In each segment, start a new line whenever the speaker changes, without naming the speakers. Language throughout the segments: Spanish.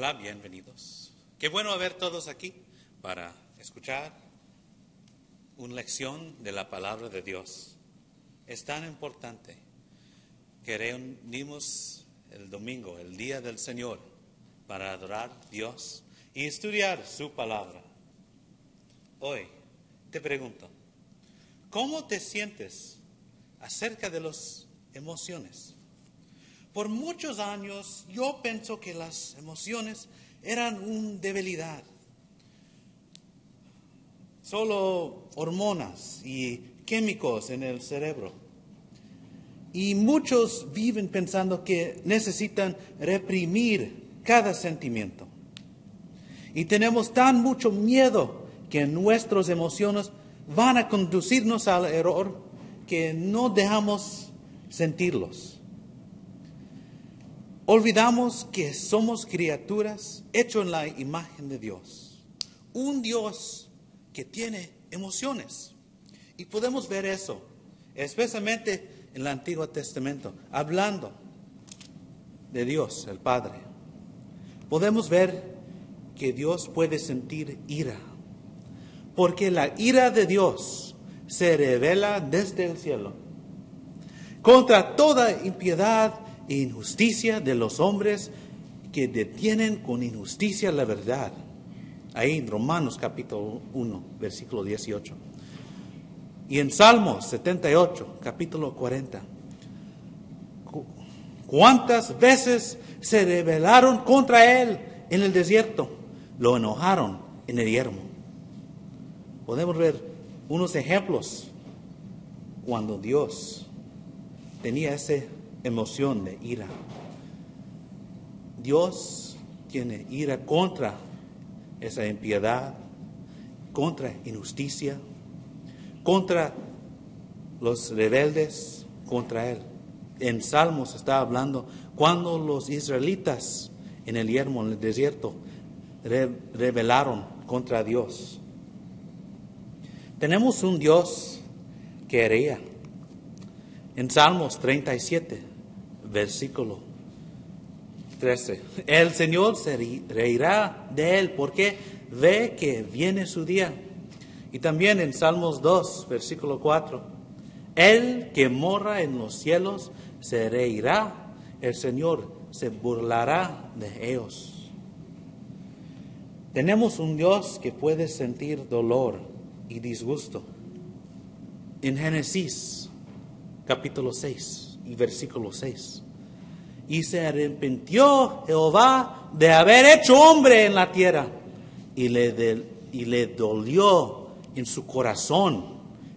Hola, bienvenidos. Qué bueno ver todos aquí para escuchar una lección de la palabra de Dios. Es tan importante que reunimos el domingo, el día del Señor, para adorar a Dios y estudiar su palabra. Hoy te pregunto, ¿cómo te sientes acerca de las emociones? Por muchos años yo pienso que las emociones eran una debilidad. Solo hormonas y químicos en el cerebro. Y muchos viven pensando que necesitan reprimir cada sentimiento. Y tenemos tan mucho miedo que nuestras emociones van a conducirnos al error que no dejamos sentirlos. Olvidamos que somos criaturas hechas en la imagen de Dios. Un Dios que tiene emociones. Y podemos ver eso, especialmente en el Antiguo Testamento, hablando de Dios, el Padre. Podemos ver que Dios puede sentir ira. Porque la ira de Dios se revela desde el cielo contra toda impiedad e injusticia de los hombres que detienen con injusticia la verdad. Ahí en Romanos capítulo 1, versículo 18. Y en Salmos 78, capítulo 40. ¿Cuántas veces se rebelaron contra él en el desierto? Lo enojaron en el yermo. Podemos ver unos ejemplos cuando Dios tenía esa emoción de ira. Dios tiene ira contra esa impiedad, contra injusticia, contra los rebeldes, contra Él. En Salmos está hablando cuando los israelitas en el yermo, en el desierto, rebelaron contra Dios. Tenemos un Dios que hería. En Salmos 37, versículo 13. El Señor se reirá de él porque ve que viene su día. Y también en Salmos 2, versículo 4. El que mora en los cielos se reirá. El Señor se burlará de ellos. Tenemos un Dios que puede sentir dolor y disgusto. En Génesis capítulo 6 y versículo 6. Y se arrepintió Jehová de haber hecho hombre en la tierra y le dolió en su corazón.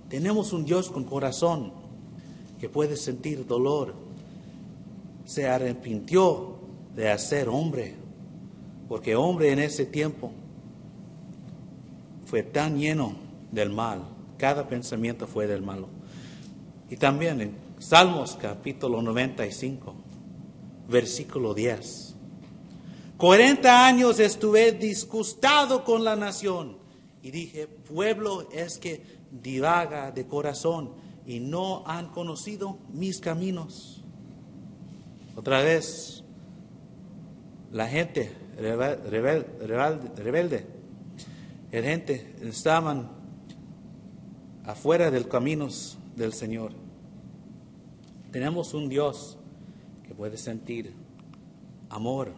Tenemos un Dios con corazón que puede sentir dolor. Se arrepintió de hacer hombre, porque hombre en ese tiempo fue tan lleno del mal. Cada pensamiento fue del malo. Y también en Salmos capítulo 95, versículo 10. 40 años estuve disgustado con la nación y dije, pueblo es que divaga de corazón y no han conocido mis caminos. Otra vez, la gente rebelde, la gente estaban afuera del caminos del Señor. Tenemos un Dios que puede sentir amor.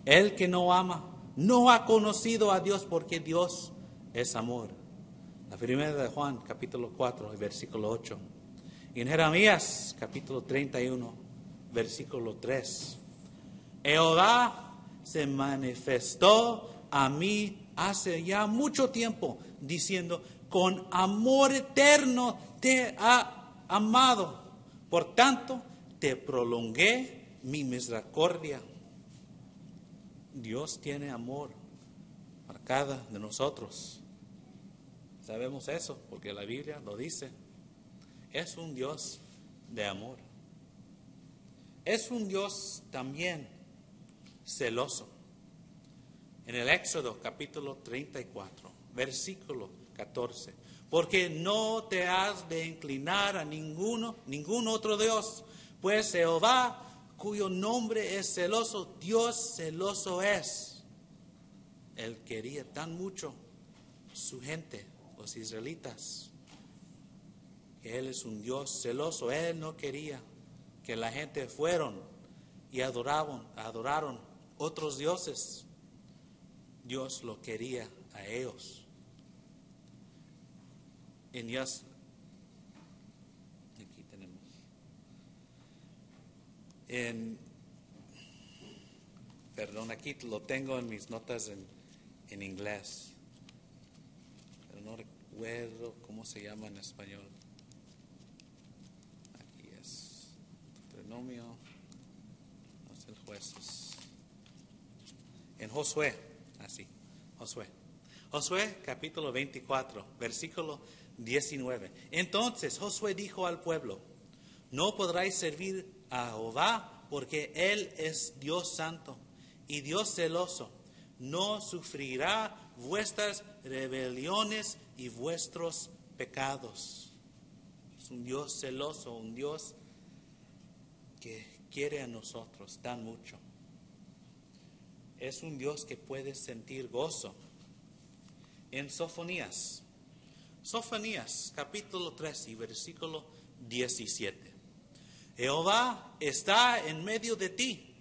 El que no ama no ha conocido a Dios porque Dios es amor. La primera de Juan, capítulo 4, versículo 8. Y en Jeremías, capítulo 31, versículo 3. Jehová se manifestó a mí hace ya mucho tiempo, diciendo, con amor eterno te ha amado. Por tanto, te prolongué mi misericordia. Dios tiene amor para cada de nosotros. Sabemos eso porque la Biblia lo dice. Es un Dios de amor. Es un Dios también celoso. En el Éxodo capítulo 34, versículo 14. Porque no te has de inclinar a ningún otro Dios, pues Jehová cuyo nombre es celoso, Dios celoso es. Él quería tan mucho su gente, los israelitas, que Él es un Dios celoso. Él no quería que la gente fueron y adoraron otros dioses. Dios lo quería a ellos. En Dios, aquí tenemos, perdón, aquí lo tengo en mis notas en inglés, pero no recuerdo cómo se llama en español. Aquí es Deuteronomio, no es el Jueces. En Josué, así, Josué capítulo 24, versículo 19. Entonces Josué dijo al pueblo: no podráis servir a Jehová, porque Él es Dios santo y Dios celoso. No sufrirá vuestras rebeliones y vuestros pecados. Es un Dios celoso, un Dios que quiere a nosotros tan mucho. Es un Dios que puede sentir gozo. En Sofonías capítulo 3 y versículo 17. Jehová está en medio de ti,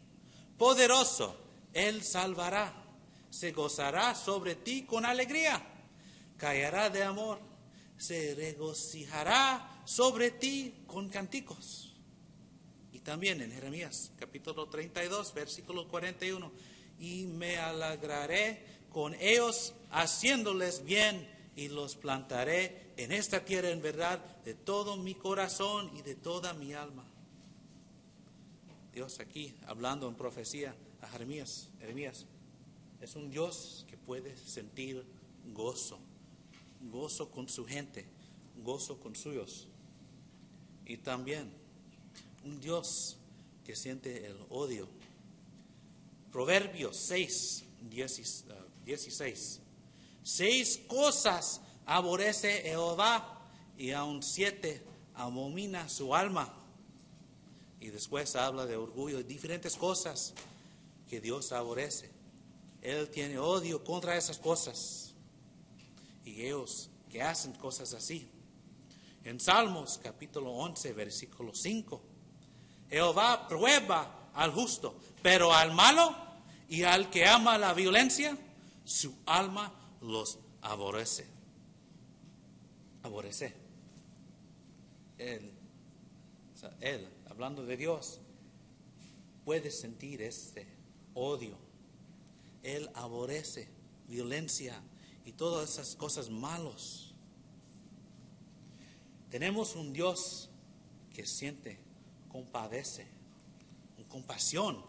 poderoso, Él salvará, se gozará sobre ti con alegría, callará de amor, se regocijará sobre ti con cánticos. Y también en Jeremías capítulo 32, versículo 41. Y me alegraré con ellos, haciéndoles bien, y los plantaré en esta tierra en verdad de todo mi corazón y de toda mi alma. Dios aquí hablando en profecía a Jeremías, es un Dios que puede sentir gozo con su gente, gozo con suyos. Y también un Dios que siente el odio. Proverbios 6, 16. 6 cosas aborrece Jehová, y aun 7 abomina su alma. Y después habla de orgullo y diferentes cosas que Dios aborrece. Él tiene odio contra esas cosas. Y ellos que hacen cosas así. En Salmos capítulo 11, versículo 5. Jehová prueba al justo, pero al malo y al que ama la violencia, su alma los aborrece. Él, hablando de Dios, puede sentir este odio. Él aborrece violencia y todas esas cosas malos. Tenemos un Dios que siente, compadece, compasión.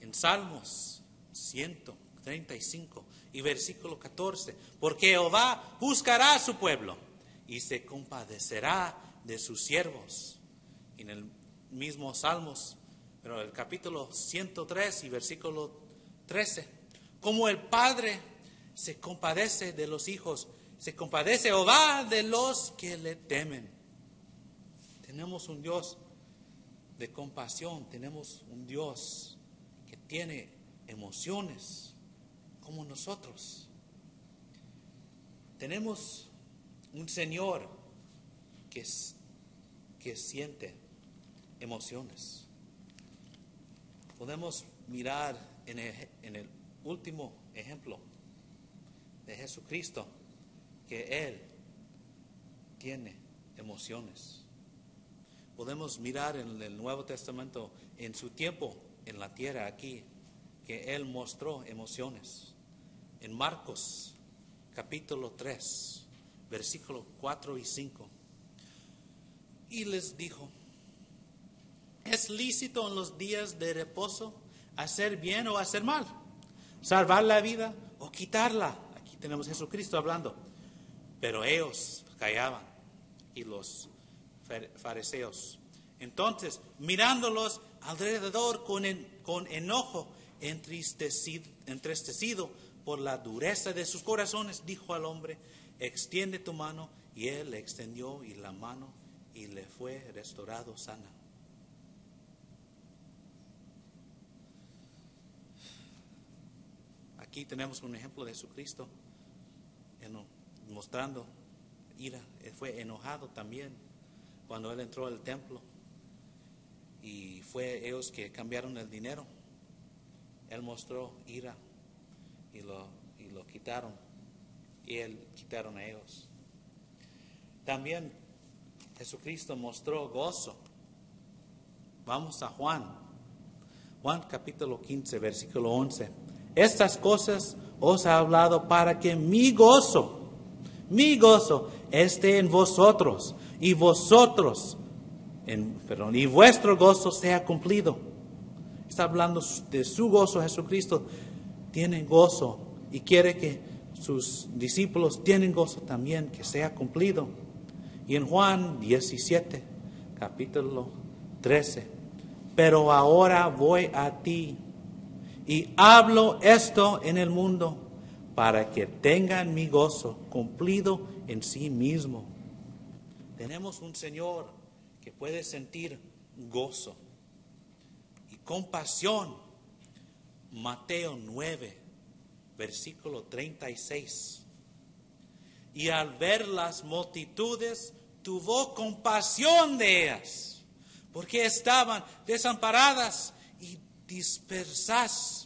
En Salmos 135 y versículo 14. Porque Jehová juzgará a su pueblo y se compadecerá de sus siervos. Y en el mismo Salmos, pero el capítulo 103 y versículo 13. Como el Padre se compadece de los hijos, se compadece Jehová de los que le temen. Tenemos un Dios de compasión, tenemos un Dios que tiene emociones como nosotros. Tenemos un Señor que siente emociones. Podemos mirar en el último ejemplo de Jesucristo, que Él tiene emociones. Podemos mirar en el Nuevo Testamento, en su tiempo en la tierra aquí, que Él mostró emociones. En Marcos capítulo 3, versículos 4 y 5. Y les dijo: ¿es lícito en los días de reposo hacer bien o hacer mal? ¿Salvar la vida o quitarla? Aquí tenemos a Jesucristo hablando. Pero ellos callaban, y los fariseos. Entonces, mirándolos alrededor con enojo, entristecido por la dureza de sus corazones, dijo al hombre: extiende tu mano. Y él le extendió y la mano, y le fue restaurado sana. Aquí tenemos un ejemplo de Jesucristo mostrando ira. Él fue enojado también cuando Él entró al templo. Y fue ellos que cambiaron el dinero. Él mostró ira y lo quitaron. Y Él quitaron a ellos. También Jesucristo mostró gozo. Vamos a Juan. Juan capítulo 15, versículo 11. Estas cosas os he hablado para que mi gozo esté en vosotros y y vuestro gozo sea cumplido. Está hablando de su gozo. Jesucristo tiene gozo y quiere que sus discípulos tienen gozo también, que sea cumplido. Y en Juan 17, capítulo 13, pero ahora voy a ti y hablo esto en el mundo para que tengan mi gozo cumplido en sí mismo. Tenemos un Señor que puede sentir gozo y compasión. Mateo 9, versículo 36. Y al ver las multitudes, tuvo compasión de ellas, porque estaban desamparadas y dispersas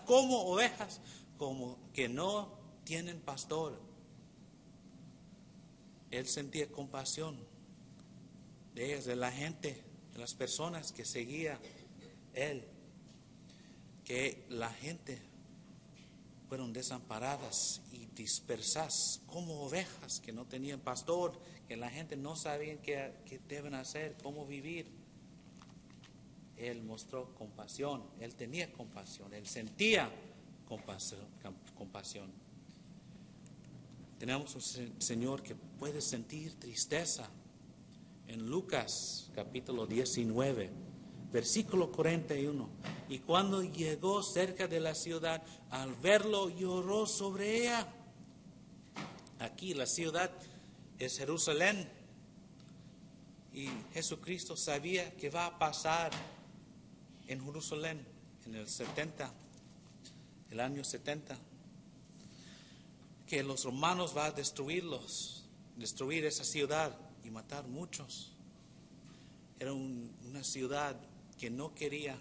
como ovejas, como que no tienen pastor. Él sentía compasión de ellas, de la gente, de las personas que seguía Él, que la gente fueron desamparadas y dispersas como ovejas que no tenían pastor, que la gente no sabía qué deben hacer, cómo vivir. Él mostró compasión, Él tenía compasión, Él sentía compasión. Tenemos un Señor que puede sentir tristeza. En Lucas capítulo 19, versículo 41. Y cuando llegó cerca de la ciudad, al verlo lloró sobre ella. Aquí la ciudad es Jerusalén. Y Jesucristo sabía que va a pasar en Jerusalén en el año 70. Que los romanos van a destruir esa ciudad y matar muchos. Era una ciudad que no quería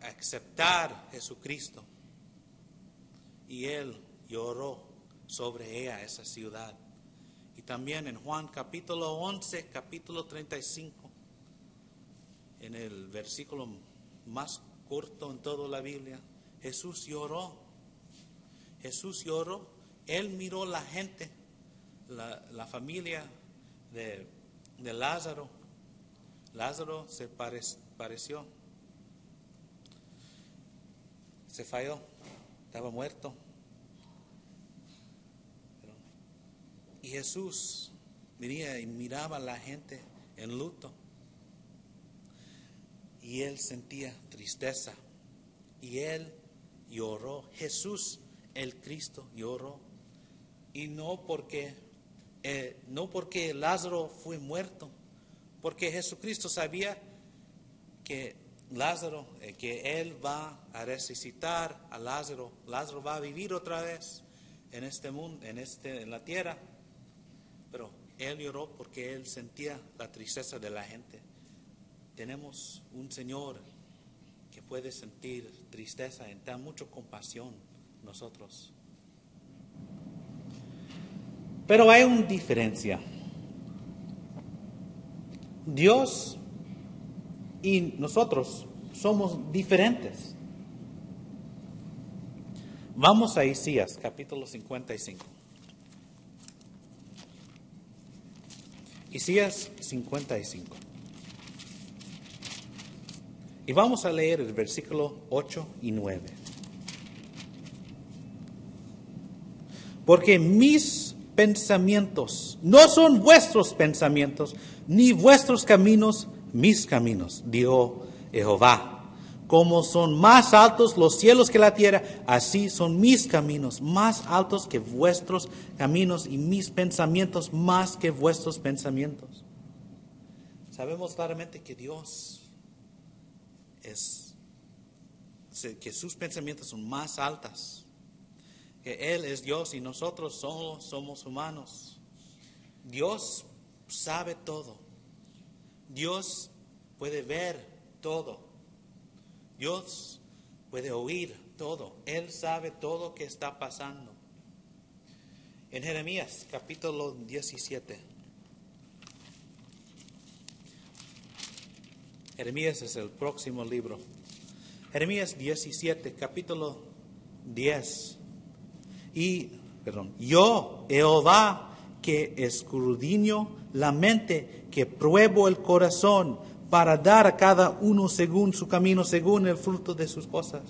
aceptar a Jesucristo. Y Él lloró sobre ella, esa ciudad. Y también en Juan capítulo 11, capítulo 35, en el versículo más corto en toda la Biblia, Jesús lloró. Jesús lloró. Él miró la gente, la familia de Lázaro. Lázaro se pareció. Se falló. Estaba muerto. Y Jesús venía y miraba a la gente en luto. Y Él sentía tristeza. Y Él lloró. Jesús, el Cristo, lloró. Y no porque Lázaro fue muerto. Porque Jesucristo sabía que Lázaro, que Él va a resucitar a Lázaro. Lázaro va a vivir otra vez en este mundo, en la tierra. Pero Él lloró porque Él sentía la tristeza de la gente. Tenemos un Señor que puede sentir tristeza y da mucha compasión nosotros. Pero hay una diferencia. Dios y nosotros somos diferentes. Vamos a Isaías, capítulo 55. Isaías 55. Y vamos a leer el versículo 8 y 9. Porque mis pensamientos no son vuestros pensamientos, ni vuestros caminos mis caminos, dijo Jehová. Como son más altos los cielos que la tierra, así son mis caminos más altos que vuestros caminos y mis pensamientos más que vuestros pensamientos. Sabemos claramente que Dios que sus pensamientos son más altos. Que Él es Dios y nosotros solo somos humanos. Dios sabe todo. Dios puede ver todo. Dios puede oír todo. Él sabe todo lo que está pasando. En Jeremías capítulo 17. Jeremías es el próximo libro. Jeremías 17, capítulo 10. Yo, Jehová, que escudriño la mente, que pruebo el corazón, para dar a cada uno según su camino, según el fruto de sus cosas.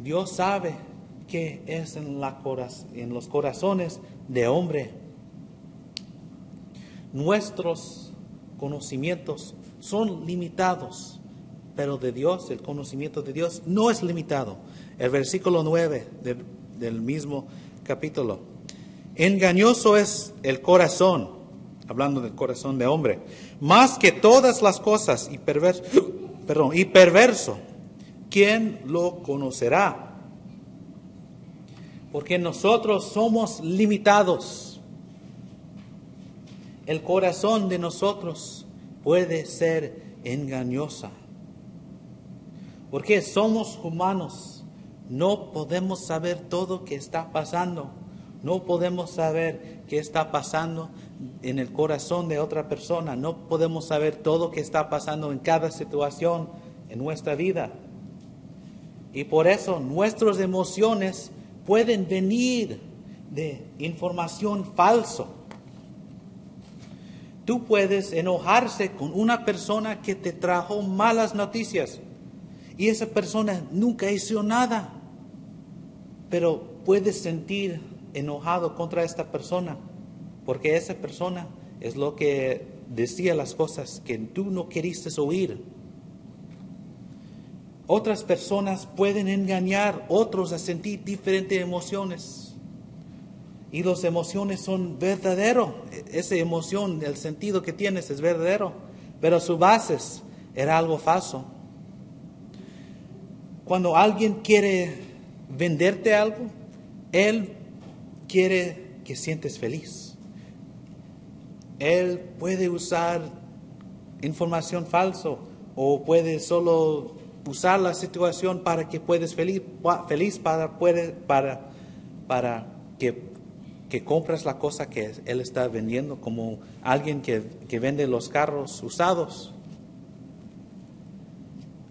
Dios sabe qué es en los corazones de hombre. Nuestros conocimientos son limitados, pero de Dios, el conocimiento de Dios no es limitado. El versículo 9 del mismo capítulo. Engañoso es el corazón, hablando del corazón de hombre, más que todas las cosas, y perverso. ¿Quién lo conocerá? Porque nosotros somos limitados. El corazón de nosotros puede ser engañosa. Porque somos humanos. No podemos saber todo lo que está pasando. No podemos saber qué está pasando en el corazón de otra persona. No podemos saber todo lo que está pasando en cada situación en nuestra vida. Y por eso nuestras emociones pueden venir de información falsa. Tú puedes enojarse con una persona que te trajo malas noticias y esa persona nunca hizo nada, pero puedes sentir enojado contra esta persona porque esa persona es lo que decía las cosas que tú no queriste oír. Otras personas pueden engañar a otros a sentir diferentes emociones. Y las emociones son verdaderas. Esa emoción, el sentido que tienes es verdadero. Pero su base era algo falso. Cuando alguien quiere venderte algo, él quiere que sientes feliz. Él puede usar información falsa o puede solo usar la situación para que puedas feliz para que compres la cosa que él está vendiendo, como alguien que vende los carros usados.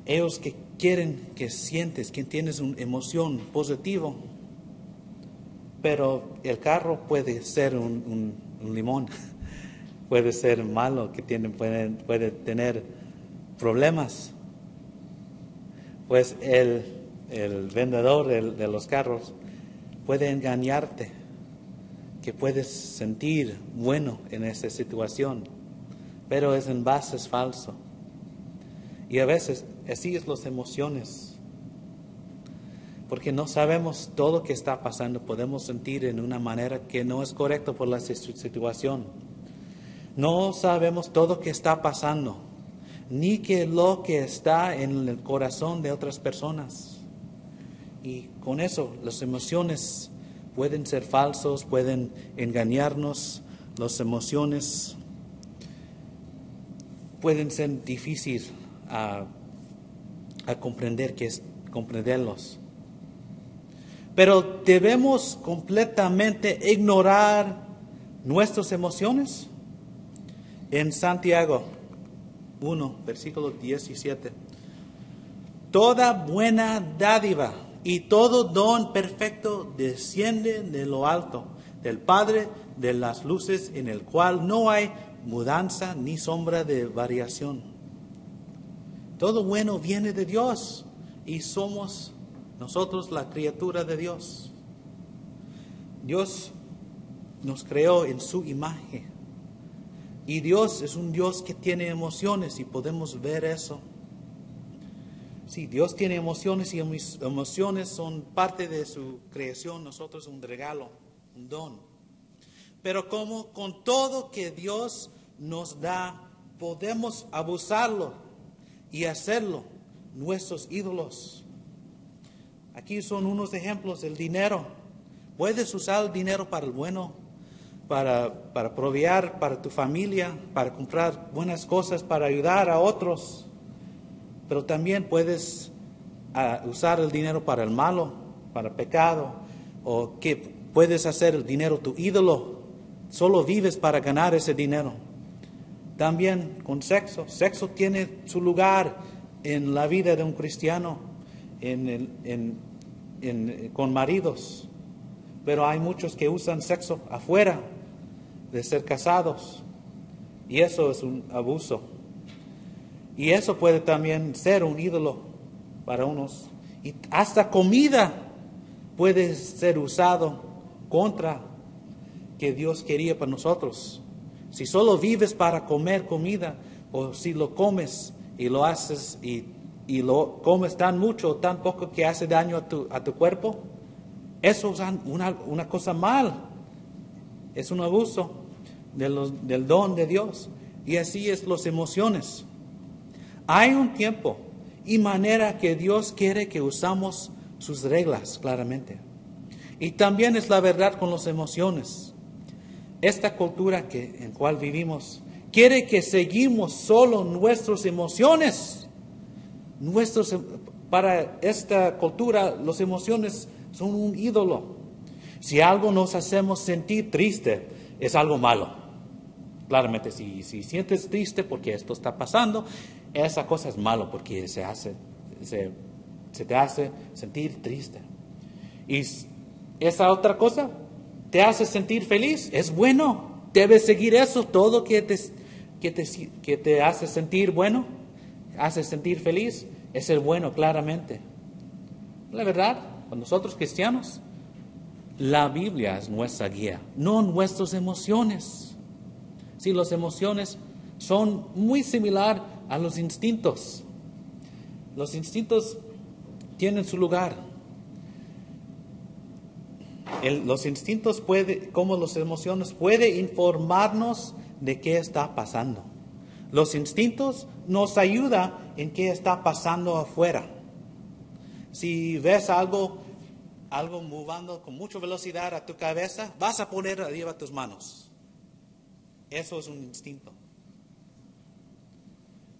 Ellos que quieren que sientes, que tienes una emoción positiva, pero el carro puede ser un limón, puede ser malo, que puede tener problemas. Pues el vendedor de los carros puede engañarte, que puedes sentir bueno en esa situación, pero es en base falso. Y a veces así es las emociones, porque no sabemos todo lo que está pasando, podemos sentir en una manera que no es correcta por la situación. No sabemos todo lo que está pasando, ni que lo que está en el corazón de otras personas. Y con eso las emociones pueden ser falsos, pueden engañarnos. Las emociones pueden ser difíciles a comprender, comprenderlos. Pero debemos completamente ignorar nuestras emociones. En Santiago 1, versículo 17. Toda buena dádiva y todo don perfecto desciende de lo alto, del Padre de las luces, en el cual no hay mudanza ni sombra de variación. Todo bueno viene de Dios y somos nosotros la criatura de Dios. Dios nos creó en su imagen. Y Dios es un Dios que tiene emociones y podemos ver eso. Sí, Dios tiene emociones y mis emociones son parte de su creación. Nosotros un regalo, un don. Pero como con todo que Dios nos da, podemos abusarlo y hacerlo nuestros ídolos. Aquí son unos ejemplos del dinero. Puedes usar el dinero para el bueno, para proveer para tu familia, para comprar buenas cosas, para ayudar a otros. Pero también puedes usar el dinero para el malo, para el pecado, o que puedes hacer el dinero tu ídolo. Solo vives para ganar ese dinero. También con sexo. Sexo tiene su lugar en la vida de un cristiano, con maridos. Pero hay muchos que usan sexo afuera de ser casados. Y eso es un abuso. Y eso puede también ser un ídolo para unos. Y hasta comida puede ser usado contra que Dios quería para nosotros. Si solo vives para comer comida, o si lo comes y lo haces y lo comes tan mucho o tan poco que hace daño a tu cuerpo, eso es una cosa mal. Es un abuso del don de Dios. Y así es las emociones. Hay un tiempo y manera que Dios quiere que usamos sus reglas claramente. Y también es la verdad con las emociones. Esta cultura en cual vivimos quiere que seguimos solo nuestras emociones. Para esta cultura, las emociones son un ídolo. Si algo nos hacemos sentir triste, es algo malo. Claramente, si sientes triste porque esto está pasando, esa cosa es malo porque se te hace sentir triste. Y esa otra cosa te hace sentir feliz, es bueno. Debes seguir eso, todo que te hace sentir bueno, hace sentir feliz, es el bueno claramente. La verdad, para nosotros cristianos, la Biblia es nuestra guía, no nuestras emociones. Sí, las emociones son muy similares a los instintos. Los instintos tienen su lugar. Los instintos como las emociones, pueden informarnos de qué está pasando. Los instintos nos ayudan en qué está pasando afuera. Si ves algo moviendo con mucha velocidad a tu cabeza, vas a poner arriba tus manos. Eso es un instinto.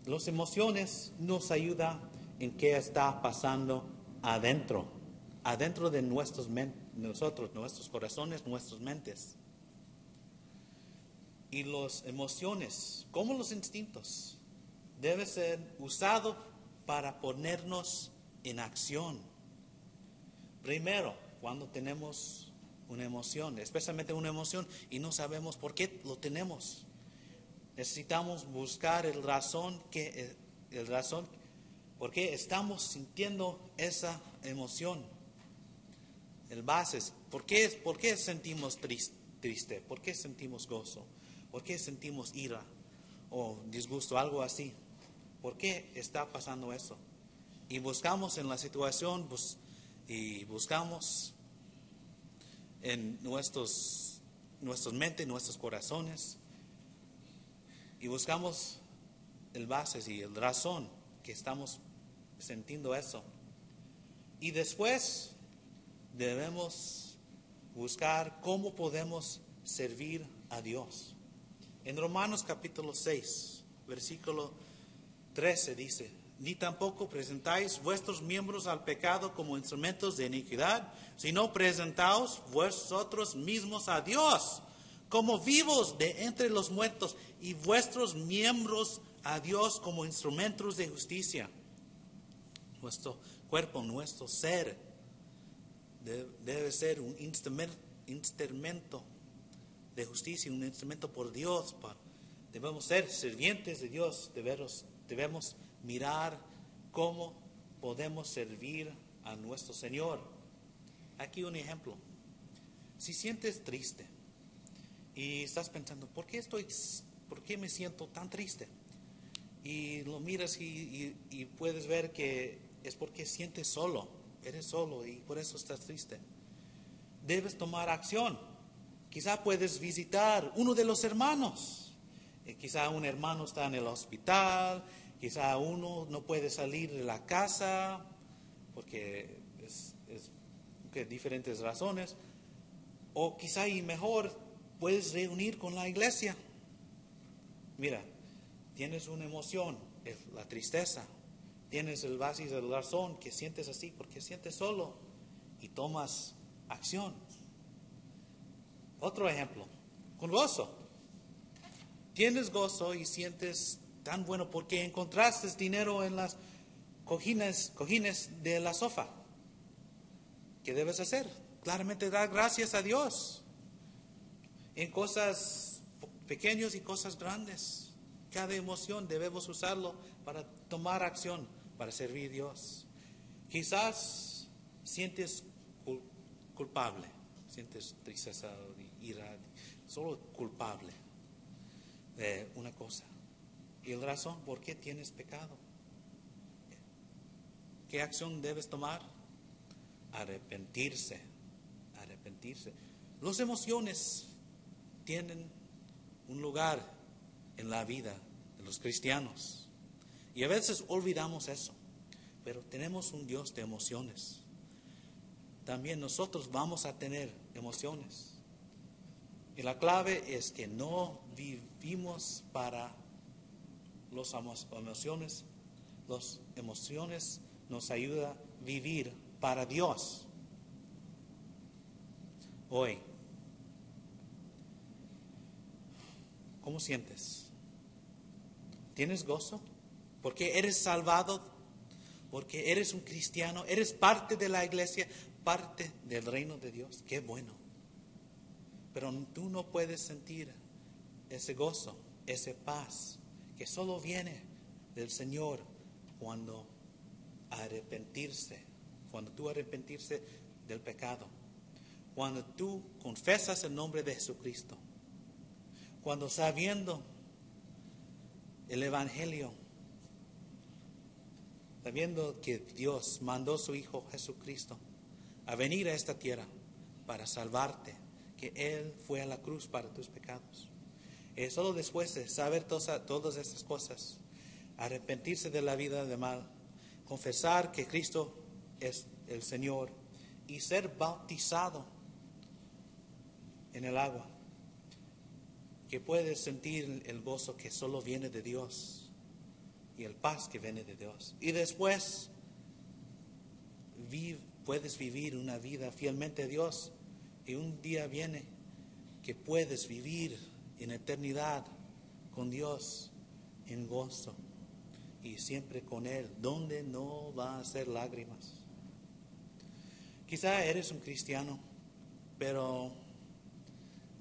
Las emociones nos ayudan en qué está pasando adentro de nuestros corazones, nuestras mentes. Y las emociones, como los instintos, deben ser usados para ponernos en acción. Primero, cuando tenemos una emoción, especialmente una emoción, y no sabemos por qué lo tenemos. Necesitamos buscar el razón por qué estamos sintiendo esa emoción. El base es, ¿por qué sentimos triste? ¿Por qué sentimos gozo? ¿Por qué sentimos ira o disgusto? Algo así. ¿Por qué está pasando eso? Y buscamos en la situación, y buscamos en nuestras mentes, nuestros corazones, y buscamos el base y el razón que estamos sintiendo eso. Y después debemos buscar cómo podemos servir a Dios. En Romanos capítulo 6, versículo 13 dice: ni tampoco presentáis vuestros miembros al pecado como instrumentos de iniquidad, sino presentaos vosotros mismos a Dios como vivos de entre los muertos, y vuestros miembros a Dios como instrumentos de justicia. Nuestro cuerpo, nuestro ser debe ser un instrumento de justicia, un instrumento por Dios. Debemos ser sirvientes de Dios, debemos mirar cómo podemos servir a nuestro Señor. Aquí un ejemplo. Si sientes triste y estás pensando, ¿por qué me siento tan triste? Y lo miras y puedes ver que es porque sientes solo, eres solo y por eso estás triste. Debes tomar acción. Quizá puedes visitar uno de los hermanos. Quizá un hermano está en el hospital. Quizá uno no puede salir de la casa porque que diferentes razones, o quizá y mejor puedes reunir con la iglesia. Mira, tienes una emoción, la tristeza, tienes el vacío del corazón que sientes así porque sientes solo y tomas acción. Otro ejemplo, con gozo. Tienes gozo y sientes tan bueno porque encontraste dinero en las cojines de la sofá. ¿Qué debes hacer? Claramente dar gracias a Dios en cosas pequeñas y cosas grandes. Cada emoción debemos usarlo para tomar acción, para servir a Dios. Quizás sientes culpable, sientes tristeza, ira, solo culpable de una cosa. ¿Y la razón por qué tienes pecado? ¿Qué acción debes tomar? Arrepentirse. Las emociones tienen un lugar en la vida de los cristianos. Y a veces olvidamos eso. Pero tenemos un Dios de emociones. También nosotros vamos a tener emociones. Y la clave es que no vivimos para las emociones. Las emociones nos ayudan a vivir para Dios. Hoy, ¿cómo sientes? ¿Tienes gozo? Porque eres salvado, porque eres un cristiano, eres parte de la iglesia, parte del reino de Dios. Qué bueno. Pero tú no puedes sentir ese gozo, esa paz, que solo viene del Señor cuando tú arrepentirse del pecado. Cuando tú confesas el nombre de Jesucristo, cuando sabiendo el Evangelio, sabiendo que Dios mandó a su Hijo Jesucristo a venir a esta tierra para salvarte, que Él fue a la cruz para tus pecados. Y solo después de saber todas estas cosas, arrepentirse de la vida de mal, confesar que Cristo es el Señor y ser bautizado en el agua, que puedes sentir el gozo que solo viene de Dios y el paz que viene de Dios. Y después puedes vivir una vida fielmente a Dios, y un día viene que puedes vivir en eternidad con Dios en gozo y siempre con Él, donde no va a ser lágrimas. Quizá eres un cristiano, pero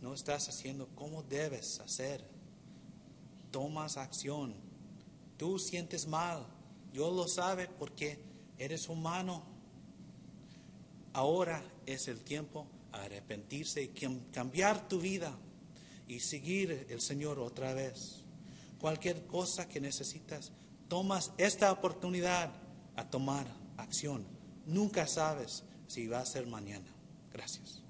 no estás haciendo como debes hacer. Tomas acción. Tú sientes mal. Yo lo sabe porque eres humano. Ahora es el tiempo de arrepentirse y cambiar tu vida y seguir el Señor otra vez. Cualquier cosa que necesitas, tomas esta oportunidad a tomar acción. Nunca sabes si va a ser mañana. Gracias.